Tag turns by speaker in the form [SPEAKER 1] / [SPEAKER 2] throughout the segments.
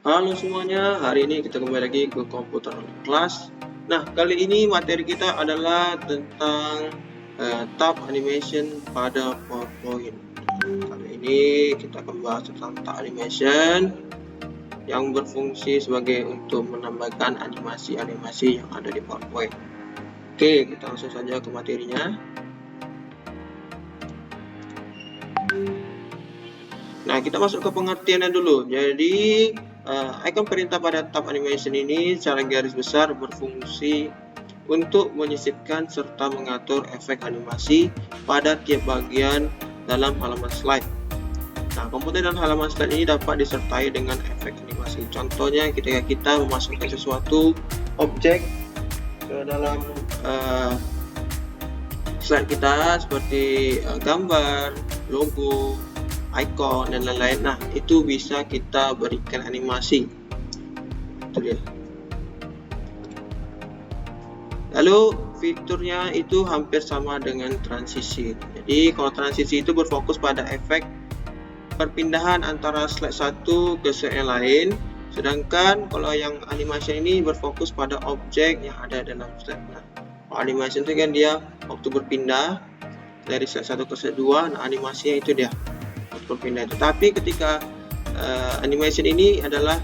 [SPEAKER 1] Halo semuanya, hari ini kita kembali lagi ke Komputer Online Class. Nah, kali ini materi kita adalah tentang tab animation pada PowerPoint. Kali ini kita akan bahas tentang tab animation yang berfungsi sebagai untuk menambahkan animasi-animasi yang ada di PowerPoint. Oke, kita langsung saja ke materinya. Nah, kita masuk ke pengertiannya dulu. Jadi, icon perintah pada tab animation ini secara garis besar berfungsi untuk menyisipkan serta mengatur efek animasi pada tiap bagian dalam halaman slide. Nah, komponen dalam halaman slide ini dapat disertai dengan efek animasi. Contohnya, ketika kita memasukkan sesuatu objek ke dalam slide kita seperti gambar, logo, icon dan lain-lain. Nah, itu bisa kita berikan animasi. Itu dia. Lalu fiturnya itu hampir sama dengan transisi. Jadi kalau transisi itu berfokus pada efek perpindahan antara slide satu ke slide yang lain, sedangkan kalau yang animation ini berfokus pada objek yang ada dalam slide. Nah, animation itu kan dia waktu berpindah dari slide satu ke slide 2, nah animasinya itu dia berpindah. Tetapi ketika animation ini adalah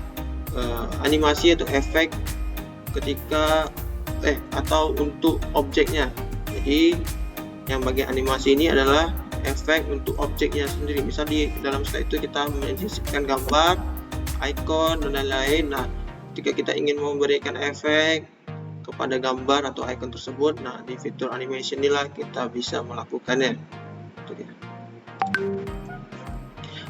[SPEAKER 1] animasi atau efek ketika atau untuk objeknya. Jadi yang bagian animasi ini adalah efek untuk objeknya sendiri. Misal di dalam slide itu kita menyisipkan gambar, icon dan lain-lain. Nah, ketika kita ingin memberikan efek kepada gambar atau icon tersebut, nah di fitur animation inilah kita bisa melakukannya. Itu dia.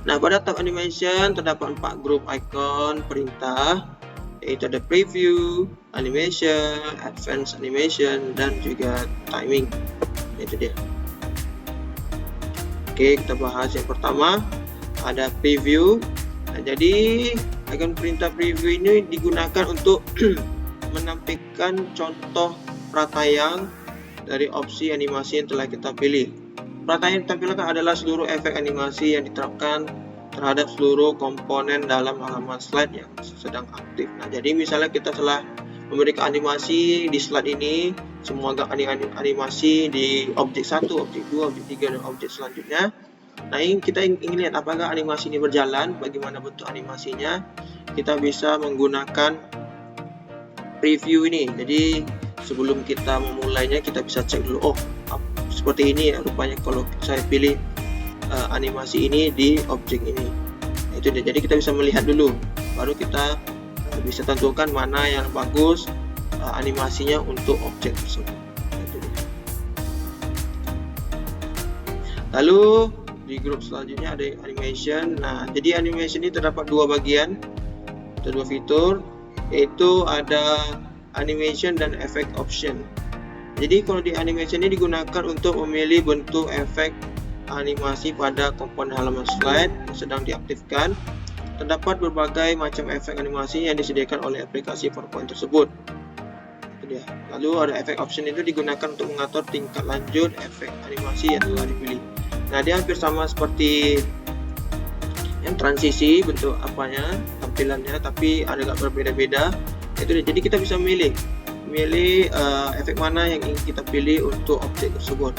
[SPEAKER 1] Nah, pada tab animation terdapat 4 grup icon perintah, yaitu ada preview, animation, advanced animation, dan juga timing. Itu dia. Oke, kita bahas yang pertama, ada preview. Nah, jadi icon perintah preview ini digunakan untuk menampilkan contoh pratayang dari opsi animasi yang telah kita pilih. Pratayang yang ditampilkan adalah seluruh efek animasi yang diterapkan terhadap seluruh komponen dalam halaman slide yang sedang aktif. Nah, jadi misalnya kita telah memberikan animasi di slide ini, semua animasi di objek 1, objek 2, objek 3, dan objek selanjutnya. Nah, ini kita ingin lihat apakah animasi ini berjalan, bagaimana bentuk animasinya. Kita bisa menggunakan preview ini. Jadi sebelum kita memulainya, kita bisa cek dulu, oh seperti ini ya rupanya kalau saya pilih animasi ini di objek ini. Nah, itu dia. Jadi kita bisa melihat dulu, baru kita bisa tentukan mana yang bagus animasinya untuk objek tersebut. Itu dia. Lalu di grup selanjutnya ada animation. Nah, jadi animation ini terdapat dua bagian atau dua fitur, yaitu ada animation dan effect option. Jadi kalau di animation ini digunakan untuk memilih bentuk efek animasi pada komponen halaman slide yang sedang diaktifkan. Terdapat berbagai macam efek animasi yang disediakan oleh aplikasi PowerPoint tersebut. Itu dia. Lalu ada efek option itu digunakan untuk mengatur tingkat lanjut efek animasi yang telah dipilih. Nah, dia hampir sama seperti yang transisi bentuk apanya, tampilannya, tapi agak berbeda-beda. Itu dia. Jadi kita bisa memilih efek mana yang ingin kita pilih untuk objek tersebut.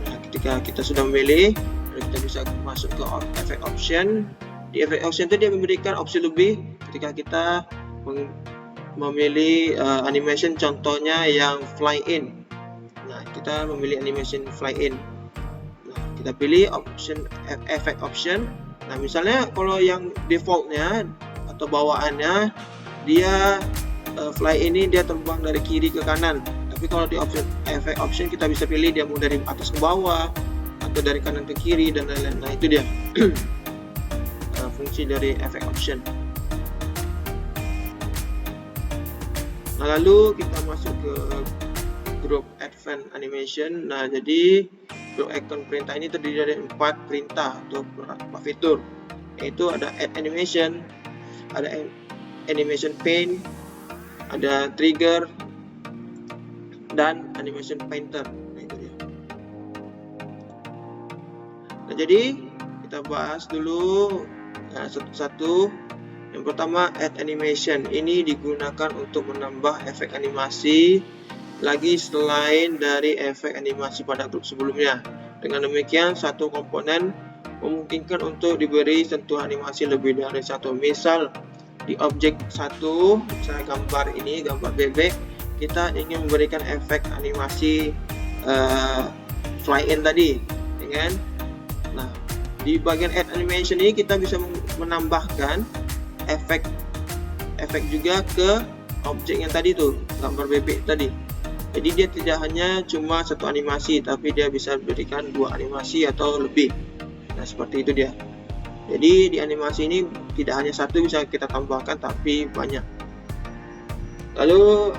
[SPEAKER 1] Nah, ketika kita sudah memilih, kita bisa masuk ke efek option. Di efek option itu dia memberikan opsi lebih ketika kita memilih animation, contohnya yang fly in. Nah, kita memilih animation fly in. Nah, kita pilih option efek option. Nah, misalnya kalau yang defaultnya atau bawaannya dia fly ini dia terbang dari kiri ke kanan, tapi kalau di efek option kita bisa pilih dia mau dari atas ke bawah atau dari kanan ke kiri dan lain-lain. Nah, itu dia fungsi dari efek option. Nah, lalu kita masuk ke grup advanced animation. Nah, jadi grup icon perintah ini terdiri dari 4 perintah atau 4 fitur, yaitu ada add animation, ada animation pane, ada trigger, dan animation painter. Nah, itu dia. Nah, jadi kita bahas dulu satu-satu. Yang pertama, add animation. Ini digunakan untuk menambah efek animasi lagi selain dari efek animasi pada grup sebelumnya. Dengan demikian, satu komponen memungkinkan untuk diberi sentuhan animasi lebih dari satu. Misal di objek 1, misalnya gambar ini, gambar bebek, kita ingin memberikan efek animasi fly in tadi, kan? Nah, di bagian add animation ini kita bisa menambahkan efek juga ke objek yang tadi tuh, gambar bebek tadi. Jadi dia tidak hanya cuma satu animasi, tapi dia bisa berikan 2 animasi atau lebih. Nah, seperti itu dia. Jadi di animasi ini tidak hanya satu bisa kita tambahkan, tapi banyak. Lalu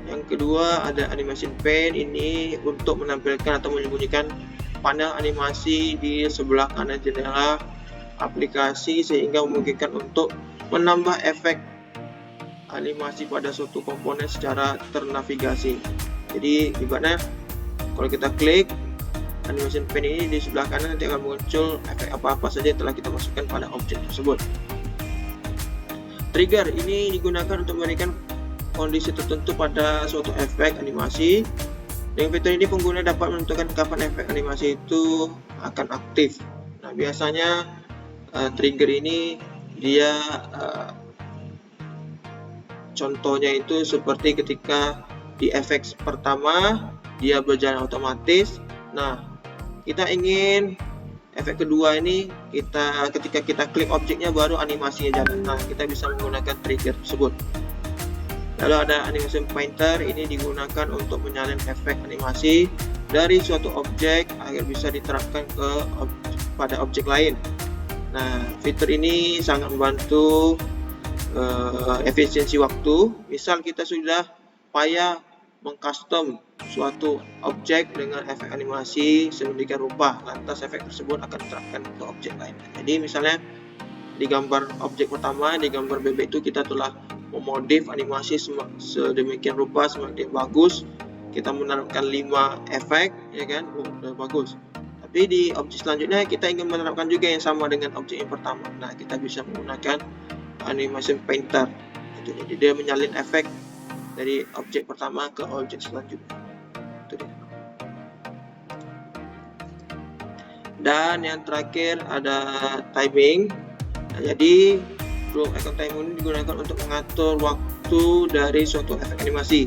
[SPEAKER 1] yang kedua ada animation pane. Ini untuk menampilkan atau menyembunyikan panel animasi di sebelah kanan jendela aplikasi, sehingga memungkinkan untuk menambah efek animasi pada suatu komponen secara ternavigasi. Jadi ibaratnya kalau kita klik animation pane ini, di sebelah kanan nanti akan muncul efek apa-apa saja telah kita masukkan pada objek tersebut. Trigger ini digunakan untuk memberikan kondisi tertentu pada suatu efek animasi. Dengan fitur ini pengguna dapat menentukan kapan efek animasi itu akan aktif. Nah, biasanya trigger ini dia contohnya itu seperti ketika di efek pertama dia berjalan otomatis. Nah, kita ingin efek kedua ini ketika kita klik objeknya baru animasinya jalan. Nah, kita bisa menggunakan trigger tersebut. Lalu ada animation pointer. Ini digunakan untuk menyalin efek animasi dari suatu objek agar bisa diterapkan pada objek lain. Nah, fitur ini sangat membantu efisiensi waktu. Misal kita sudah payah mengcustom suatu objek dengan efek animasi sedemikian rupa, lantas efek tersebut akan diterapkan ke objek lain. Jadi misalnya di gambar objek pertama, di gambar bebek itu kita telah memodif animasi sedemikian rupa, semakin bagus, kita menerapkan 5 efek, ya kan, udah bagus. Tapi di objek selanjutnya kita ingin menerapkan juga yang sama dengan objek yang pertama. Nah, kita bisa menggunakan animation painter. Jadi dia menyalin efek dari objek pertama ke objek selanjutnya. Itu dia. Dan yang terakhir ada timing. Nah, jadi group icon timing ini digunakan untuk mengatur waktu dari suatu efek animasi.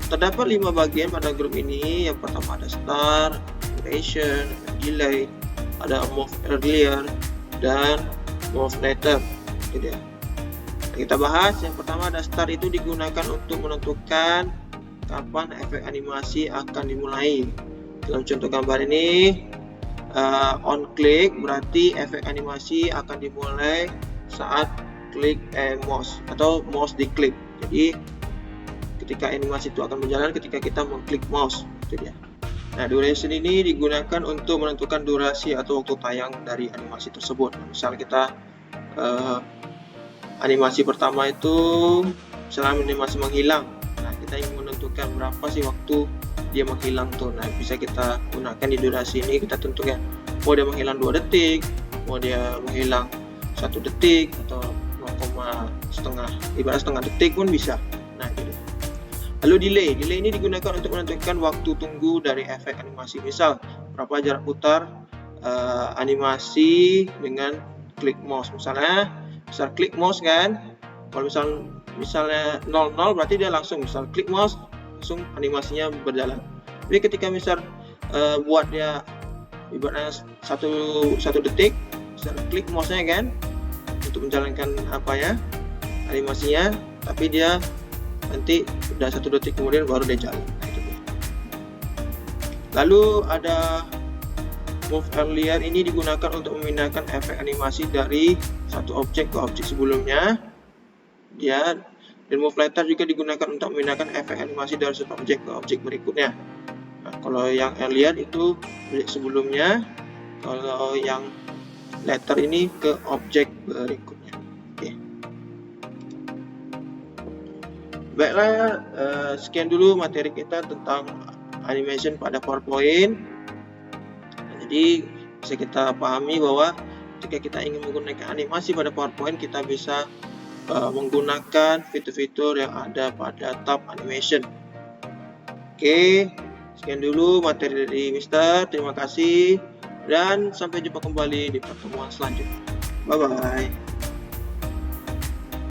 [SPEAKER 1] Terdapat 5 bagian pada grup ini. Yang pertama ada start, duration, delay, ada move earlier, dan move later. Itu dia. Kita bahas yang pertama ada start. Itu digunakan untuk menentukan kapan efek animasi akan dimulai. Dalam contoh gambar ini on click berarti efek animasi akan dimulai saat klik mouse atau mouse diklik. Jadi ketika animasi itu akan berjalan ketika kita mengklik mouse. Itu dia. Nah, duration ini digunakan untuk menentukan durasi atau waktu tayang dari animasi tersebut. Misal kita animasi pertama itu misalnya animasi menghilang. Nah, kita ingin menentukan berapa sih waktu dia menghilang tuh. Nah, bisa kita gunakan di durasi ini, kita tentukan mau dia menghilang 2 detik, mau dia menghilang 1 detik atau 0,5 ibarat setengah detik pun bisa. Nah, gitu. Lalu delay ini digunakan untuk menentukan waktu tunggu dari efek animasi. Misal berapa jarak putar animasi dengan klik mouse. Misalnya klik mouse kan, kalau misalnya 00 berarti dia langsung misal klik mouse langsung animasinya berjalan. Jadi ketika misal buat dia ibaratnya satu detik, misal klik mouse-nya kan untuk menjalankan animasinya, tapi dia nanti udah 1 detik kemudian baru dia jalan. Nah, itu dia. Lalu ada move earlier. Ini digunakan untuk memindahkan efek animasi dari satu objek ke objek sebelumnya. Dan move later juga digunakan untuk memindahkan efek animasi dari satu objek ke objek berikutnya. Nah, kalau yang earlier itu objek sebelumnya, kalau yang later ini ke objek berikutnya. Oke. Baiklah, sekian dulu materi kita tentang animation pada PowerPoint. Jadi bisa kita pahami bahwa ketika kita ingin menggunakan animasi pada PowerPoint, kita bisa menggunakan fitur-fitur yang ada pada tab animation. Oke, sekian dulu materi dari Mister. Terima kasih dan sampai jumpa kembali di pertemuan selanjutnya. Bye bye.